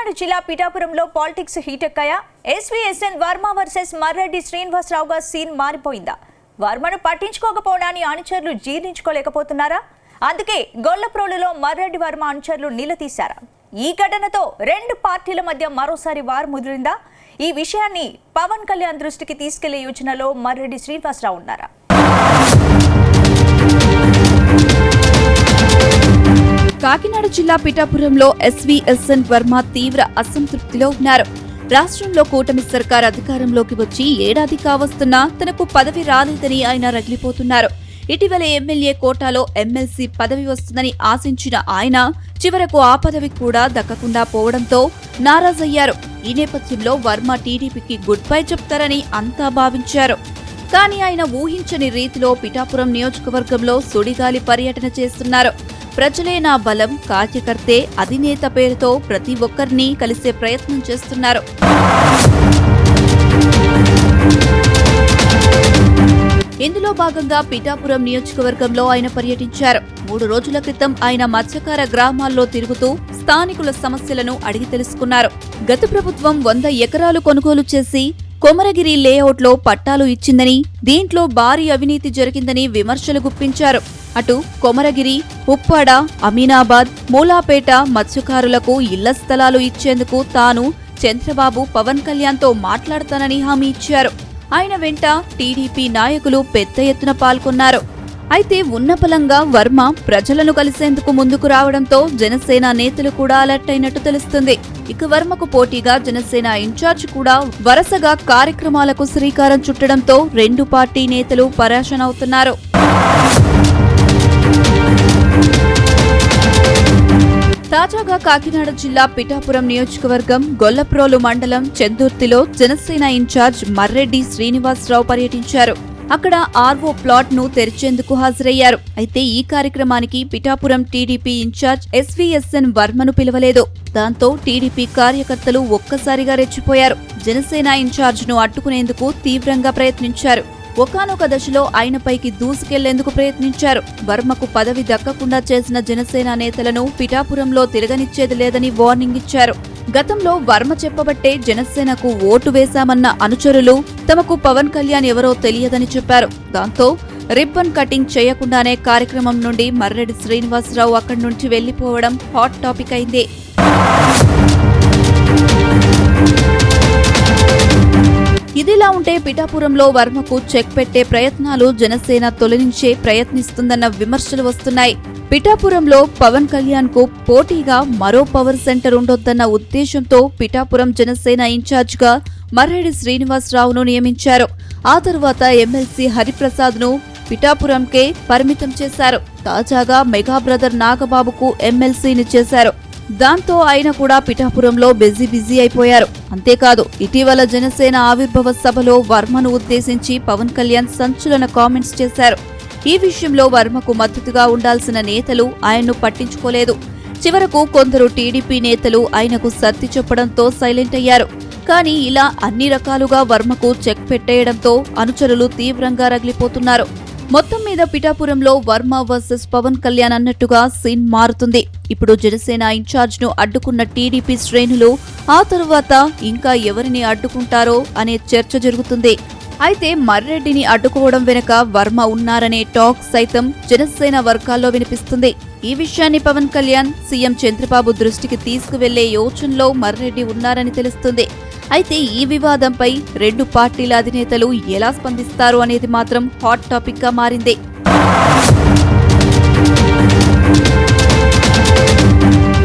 కాకినాడ జిల్లా పిఠాపురంలో పాలిటిక్స్ హీటెక్కాయా? ఎస్వీఎస్ఎన్ వర్మ వర్సెస్ మర్రెడ్డి శ్రీనివాసరావుగా సీన్ మారిపోయిందా? వర్మను పట్టించుకోకపోవడాన్ని అనుచరులు జీర్ణించుకోలేకపోతున్నారా? అందుకే గొల్లప్రోలులో మర్రెడ్డి వర్మ అనుచరులు నిలదీశారా? ఈ ఘటనతో రెండు పార్టీల మధ్య మరోసారి వార్ ముదిరిందా? ఈ విషయాన్ని పవన్ కళ్యాణ్ దృష్టికి తీసుకెళ్లే యోచనలో మర్రెడ్డి శ్రీనివాసరావు ఉన్నారా? కాకినాడ జిల్లా పిఠాపురంలో ఎస్వీఎస్ఎన్ వర్మ తీవ్ర అసంతృప్తిలో ఉన్నారు. రాష్ట్రంలో కూటమి సర్కార్ అధికారంలోకి వచ్చి ఏడాది కావస్తున్నా తనకు పదవి రాలేదని ఆయన రగిలిపోతున్నారు. ఇటీవల ఎమ్మెల్యే కోటాలో ఎమ్మెల్సీ పదవి వస్తుందని ఆశించిన ఆయన చివరకు ఆ పదవి కూడా దక్కకుండా పోవడంతో నారాజయ్యారు. ఈ నేపథ్యంలో వర్మ టీడీపీకి గుడ్ బై చెప్తారని అంతా భావించారు. కానీ ఆయన ఊహించని రీతిలో పిఠాపురం నియోజకవర్గంలో సుడిగాలి పర్యటన చేస్తున్నారు. ప్రజలే నా బలం, కార్యకర్తే అధినేత పేరుతో ప్రతి ఒక్కరిని కలిసే ప్రయత్నం చేస్తున్నారు. ఇందులో భాగంగా పిఠాపురం నియోజకవర్గంలో ఆయన పర్యటించారు. 3 రోజుల క్రితం ఆయన మత్స్యకార గ్రామాల్లో తిరుగుతూ స్థానికుల సమస్యలను అడిగి తెలుసుకున్నారు. గత ప్రభుత్వం 100 ఎకరాలు కొనుగోలు చేసి కొమరగిరి లేఅవుట్లో పట్టాలు ఇచ్చిందని, దీంట్లో భారీ అవినీతి జరిగిందని విమర్శలు గుప్పించారు. అటు కొమరగిరి, ఉప్పాడ, అమీనాబాద్, మూలాపేట మత్స్యకారులకు ఇళ్ల స్థలాలు ఇచ్చేందుకు తాను చంద్రబాబు, పవన్ కళ్యాణ్తో మాట్లాడతానని హామీ ఇచ్చారు. ఆయన వెంట టీడీపీ నాయకులు పెద్ద ఎత్తున పాల్గొన్నారు. అయితే ఉన్నపలంగా వర్మ ప్రజలను కలిసేందుకు ముందుకు రావడంతో జనసేన నేతలు కూడా అలర్ట్ అయినట్టు తెలుస్తుంది. ఇక వర్మకు పోటీగా జనసేన ఇన్ఛార్జ్ కూడా వరుసగా కార్యక్రమాలకు శ్రీకారం చుట్టడంతో రెండు పార్టీ నేతలు పరేషానవుతున్నారు. తాజాగా కాకినాడ జిల్లా పిఠాపురం నియోజకవర్గం గొల్లప్రోలు మండలం చెందుర్తిలో జనసేన ఇన్ఛార్జ్ మర్రెడ్డి శ్రీనివాసరావు పర్యటించారు. అక్కడ ఆర్వో ప్లాట్ ను తెరిచేందుకు హాజరయ్యారు. అయితే ఈ కార్యక్రమానికి పిఠాపురం టీడీపీ ఇన్ఛార్జ్ ఎస్వీఎస్ఎన్ వర్మను పిలవలేదు. దాంతో టీడీపీ కార్యకర్తలు ఒక్కసారిగా రెచ్చిపోయారు. జనసేన ఇన్ఛార్జ్ ను అడ్డుకునేందుకు తీవ్రంగా ప్రయత్నించారు. ఒకానొక దశలో ఆయనపైకి దూసుకెళ్లేందుకు ప్రయత్నించారు. వర్మకు పదవి దక్కకుండా చేసిన జనసేన నేతలను పిఠాపురంలో తిరగనిచ్చేది లేదని వార్నింగ్ ఇచ్చారు. గతంలో వర్మ చెప్పబట్టే జనసేనకు ఓటు వేశామన్న అనుచరులు తమకు పవన్ కళ్యాణ్ ఎవరో తెలియదని చెప్పారు. దాంతో రిబ్బన్ కటింగ్ చేయకుండానే కార్యక్రమం నుండి మర్రెడ్డి శ్రీనివాసరావు అక్కడి నుంచి వెళ్లిపోవడం హాట్ టాపిక్ అయింది. ఇదిలా ఉంటే పిఠాపురంలో వర్మకు చెక్ పెట్టే ప్రయత్నాలు జనసేన తొలగించే ప్రయత్నిస్తుందన్న విమర్శలు వస్తున్నాయి. పిఠాపురంలో పవన్ కళ్యాణ్ కు పోటీగా మరో పవర్ సెంటర్ ఉండొద్దన్న ఉద్దేశంతో పిఠాపురం జనసేన ఇన్ఛార్జ్ గా మర్రెడ్డి శ్రీనివాసరావును నియమించారు. ఆ తరువాత ఎమ్మెల్సీ హరిప్రసాద్ ను పిఠాపురంకే పరిమితం చేశారు. తాజాగా మెగా బ్రదర్ నాగబాబుకు ఎమ్మెల్సీని చేశారు. దాంతో ఆయన కూడా పిఠాపురంలో బిజీ అయిపోయారు. అంతేకాదు ఇటీవల జనసేన ఆవిర్భావ సభలో వర్మను ఉద్దేశించి పవన్ కళ్యాణ్ సంచలన కామెంట్స్ చేశారు. ఈ విషయంలో వర్మకు మద్దతుగా ఉండాల్సిన నేతలు ఆయన్ను పట్టించుకోలేదు. చివరకు కొందరు టీడీపీ నేతలు ఆయనకు సర్ది చెప్పడంతో సైలెంట్ అయ్యారు. కానీ ఇలా అన్ని రకాలుగా వర్మకు చెక్ పెట్టేయడంతో అనుచరులు తీవ్రంగా రగిలిపోతున్నారు. మొత్తం మీద పిఠాపురంలో వర్మ వర్సెస్ పవన్ కళ్యాణ్ అన్నట్టుగా సీన్ మారుతుంది. ఇప్పుడు జనసేన ఇన్ఛార్జ్ ను అడ్డుకున్న టీడీపీ శ్రేణులు ఆ తరువాత ఇంకా ఎవరిని అడ్డుకుంటారో అనే చర్చ జరుగుతుంది. అయితే మర్రెడ్డిని అడ్డుకోవడం వెనుక వర్మ ఉన్నారనే టాక్ సైతం జనసేన వర్గాల్లో వినిపిస్తుంది. ఈ విషయాన్ని పవన్ కళ్యాణ్, సీఎం చంద్రబాబు దృష్టికి తీసుకువెళ్లే యోచనలో మర్రెడ్డి ఉన్నారని తెలుస్తుంది. అయితే ఈ వివాదంపై రెండు పార్టీల అధినేతలు ఎలా స్పందిస్తారు అనేది మాత్రం హాట్ టాపిక్ గా మారింది.